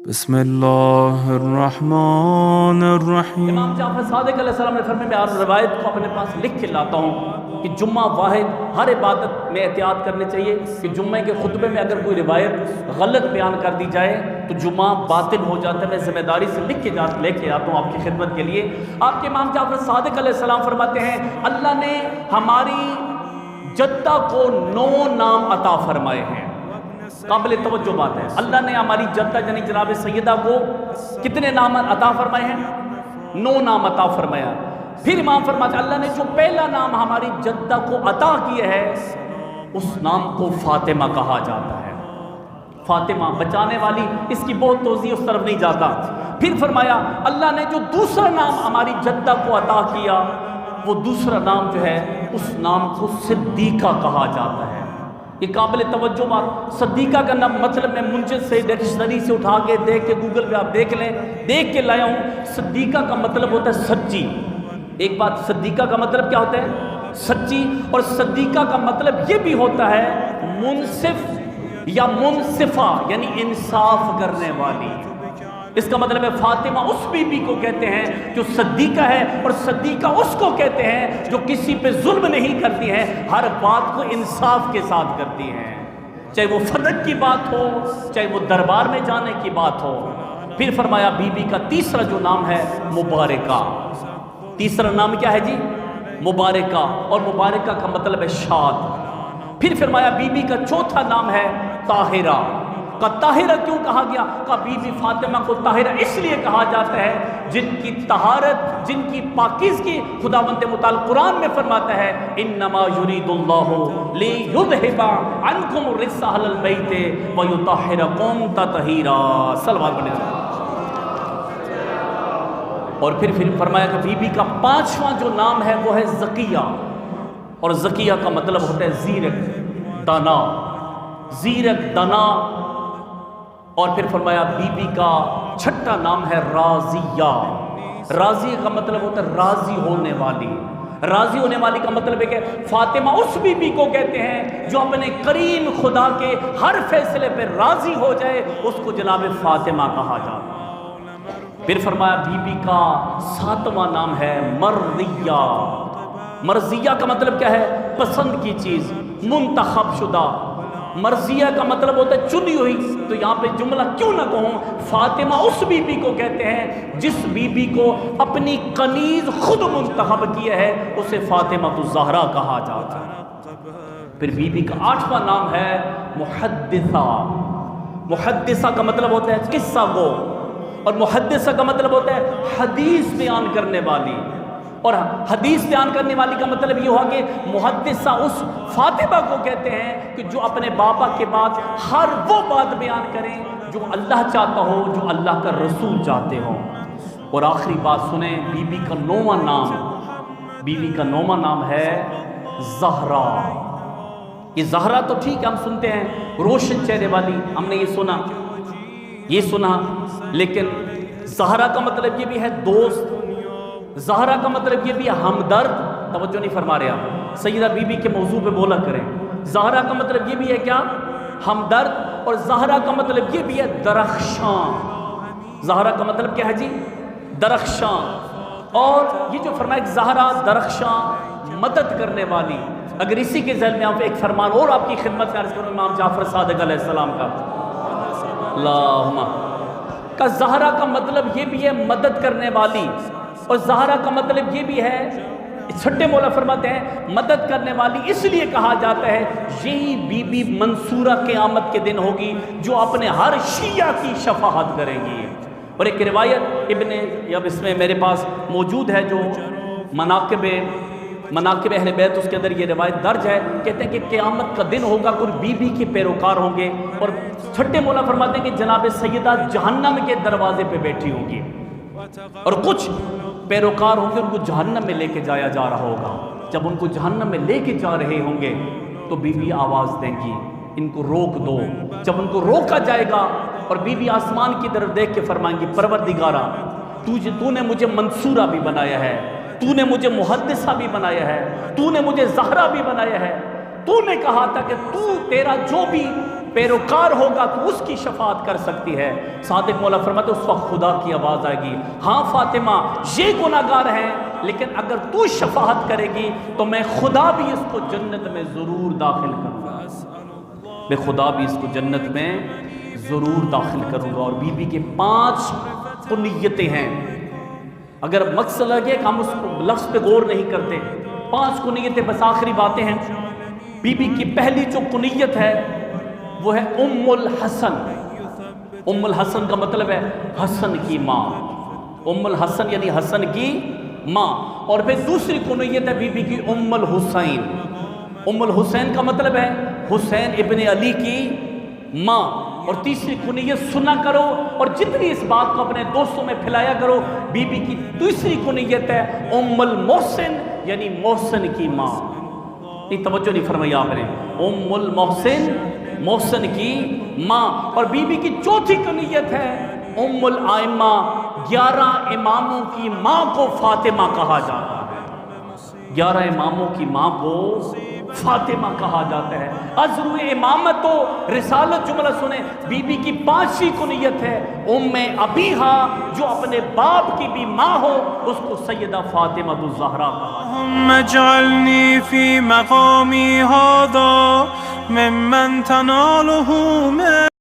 بسم اللہ الرحمن الرحیم۔ امام جعفر صادق علیہ السلام نے فرمایا میں آپ روایت کو اپنے پاس لکھ کے لاتا ہوں کہ جمعہ واحد ہر عبادت میں احتیاط کرنی چاہیے کہ جمعہ کے خطبے میں اگر کوئی روایت غلط بیان کر دی جائے تو جمعہ باطل ہو جاتا ہے۔ میں ذمہ داری سے لے کے آتا ہوں آپ کی خدمت کے لیے۔ آپ کے امام جعفر صادق علیہ السلام فرماتے ہیں اللہ نے ہماری جدہ کو 9 نام عطا فرمائے ہیں۔ قابل توجہ بات ہے، اللہ نے ہماری جدہ یعنی جناب سیدہ کو کتنے نام عطا فرمائے ہیں؟ 9 نام عطا فرمایا۔ پھر امام فرماتے ہیں اللہ نے جو پہلا نام ہماری جدہ کو عطا کیا ہے اس نام کو فاطمہ کہا جاتا ہے۔ فاطمہ بچانے والی، اس کی بہت توضیح اس طرف نہیں جاتا۔ پھر فرمایا اللہ نے جو دوسرا نام ہماری جدہ کو عطا کیا وہ دوسرا نام جو ہے اس نام کو صدیقہ کہا جاتا ہے۔ یہ قابل توجہ بات، صدیقہ کا نام مطلب میں منجد سے ڈکشنری سے اٹھا کے دیکھ کے گوگل پہ آپ دیکھ لیں، دیکھ کے لایا ہوں۔ صدیقہ کا مطلب ہوتا ہے سچی۔ ایک بات، صدیقہ کا مطلب کیا ہوتا ہے؟ سچی۔ اور صدیقہ کا مطلب یہ بھی ہوتا ہے منصف یا منصفہ یعنی انصاف کرنے والی۔ اس کا مطلب ہے فاطمہ اس بی بی کو کہتے ہیں جو صدیقہ ہے، اور صدیقہ اس کو کہتے ہیں جو کسی پہ ظلم نہیں کرتی ہے، ہر بات کو انصاف کے ساتھ کرتی ہیں، چاہے وہ فدق کی بات ہو چاہے وہ دربار میں جانے کی بات ہو۔ پھر فرمایا بی بی کا تیسرا جو نام ہے مبارکہ۔ تیسرا نام کیا ہے جی؟ مبارکہ، اور مبارکہ کا مطلب ہے شاد۔ پھر فرمایا بی بی کا چوتھا نام ہے طاہرہ۔ کا طاہرہ کیوں کہا گیا؟ کا بی بی فاطمہ کو طاہرہ اس لیے کہا جاتا ہے جن کی طہارت، جن کی پاکیزگی خداوند متعال قرآن میں فرماتا ہے انما یرید اللہ لیذھب عنکم الرجس اہل البیت ویطہرکم تطہیرا۔ صلوات پڑھیں۔ اور پھر فرمایا کہ بی بی کا 5واں جو نام ہے وہ ہے زکیہ، اور زکیہ کا مطلب ہوتا ہے زیرک، دانا، زیرک، دانا۔ اور پھر فرمایا بی بی کا 6واں نام ہے راضیہ۔ راضی کا مطلب ہوتا ہے راضی ہونے والی۔ راضی ہونے والی کا مطلب ہے کہ فاطمہ اس بی بی کو کہتے ہیں جو اپنے کریم خدا کے ہر فیصلے پہ راضی ہو جائے، اس کو جناب فاطمہ کہا جاتا ہے۔ پھر فرمایا بی بی کا 7واں نام ہے مرضیہ۔ مرضیہ کا مطلب کیا ہے؟ پسند کی چیز، منتخب شدہ۔ مرضیہ کا مطلب ہوتا ہے چنی ہوئی۔ تو یہاں پہ جملہ کیوں نہ کہوں، فاطمہ اس بی بی کو کہتے ہیں جس بی بی کو اپنی کنیز خود منتخب کیا ہے، اسے فاطمہ الزہرا کہا جاتا ہے۔ پھر بی بی کا 8واں نام ہے محدثہ۔ محدثہ کا مطلب ہوتا ہے قصہ گو، اور محدثہ کا مطلب ہوتا ہے حدیث بیان کرنے والی۔ اور حدیث بیان کرنے والی کا مطلب یہ ہوا کہ محدثہ اس فاطمہ کو کہتے ہیں کہ جو اپنے بابا کے بعد ہر وہ بات بیان کریں جو اللہ چاہتا ہو، جو اللہ کا رسول چاہتے ہوں۔ اور آخری بات سنیں، بی بی کا 9واں نام، بی بی کا 9واں نام ہے زہرا۔ یہ زہرا تو ٹھیک ہے ہم سنتے ہیں روشن چہرے والی، ہم نے یہ سنا، لیکن زہرا کا مطلب یہ بھی ہے دوست، زہرا کا مطلب یہ بھی ہے ہمدرد۔ توجہ نہیں فرما رہے آپ، سیدہ بی بی کے موضوع پہ بولا کریں۔ زہرا کا مطلب یہ بھی ہے کیا؟ ہمدرد۔ اور زہرا کا مطلب یہ بھی ہے درخشاں۔ زہرا کا مطلب کیا ہے جی؟ درخشاں۔ اور یہ جو فرمایا زہرا درخشاں، مدد کرنے والی۔ اگر اسی کے ذیل میں آپ ایک فرمان اور آپ کی خدمت میں عرض کروں، امام جعفر صادق علیہ السلام کا اللہم کا زہرا کا مطلب یہ بھی ہے مدد کرنے والی، اور زہرا کا مطلب یہ بھی ہے، چھٹے مولا فرماتے ہیں مدد کرنے والی اس لیے کہا جاتا ہے یہی بی بی منصورہ قیامت کے دن ہوگی جو اپنے ہر شیعہ کی شفاعت کرے گی۔ اور ایک روایت اب اس میں میرے پاس موجود ہے جو مناقب اہل بیت، اس کے اندر یہ روایت درج ہے، کہتے ہیں کہ قیامت کا دن ہوگا، کوئی بی بی کے پیروکار ہوں گے، اور چھٹے مولا فرماتے ہیں کہ جناب سیدہ جہنم کے دروازے پہ بیٹھی ہوگی، اور کچھ پیروکار ہوں گے ان کو جہنم میں لے کے جایا جا رہا ہوگا۔ جب ان کو جہنم میں لے کے جا رہے ہوں گے تو بی بی آواز دیں گی ان کو روک دو۔ جب ان کو روکا جائے گا اور بی بی آسمان کی طرف دیکھ کے فرمائیں گی پروردگارا تو نے مجھے منصورہ بھی بنایا ہے، تو نے مجھے محدثہ بھی بنایا ہے، تو نے مجھے زہرا بھی بنایا ہے، تو نے کہا تھا کہ تیرا جو بھی پیروکار ہوگا تو اس کی شفاعت کر سکتی ہے۔ صادق مولا فرماتے اس وقت خدا کی آواز آئے گی، ہاں فاطمہ یہ گناہگار ہیں لیکن اگر تو شفاعت کرے گی تو میں خدا بھی اس کو جنت میں ضرور داخل کروں گا، میں خدا بھی اس کو جنت میں ضرور داخل کروں گا۔ اور بی بی کے 5 کنیتیں ہیں، اگر مقصد لگے کہ ہم اس کو لفظ پہ غور نہیں کرتے، 5 کنیتیں بس آخری باتیں ہیں۔ بی بی کی پہلی جو کنیت ہے وہ ہے ام الحسن۔ ام الحسن کا مطلب ہے حسن کی ماں، ام الحسن یعنی حسن کی ماں۔ اور پھر دوسری کنیت ہے بی بی کی ام الحسین۔ ام الحسین کا مطلب ہے حسین ابن علی کی ماں۔ اور تیسری کنیت سنا کرو اور جتنی اس بات کو اپنے دوستوں میں پھیلایا کرو، بی بی کی تیسری کنیت ہے ام المحسن یعنی محسن کی ماں۔ یہ توجہ نہیں فرمائی آپ نے، ام المحسن محسن کی ماں۔ اور بی بی کی چوتھی کنیت ہے ام الائمہ، 11 اماموں کی ماں کو فاطمہ کہا جاتا ہے، 11 اماموں کی ماں کو فاطمہ کہا جاتا ہے۔ ازرو امامت و رسالت جملہ سنیں، بی بی کی 5ویں کنیت ہے ام ابیہا، جو اپنے باپ کی بھی ماں ہو اس کو سیدہ فاطمہ الزہرا کہا جاتا ہے۔ اللهم اجعلني في مقامي هذا ممن تناله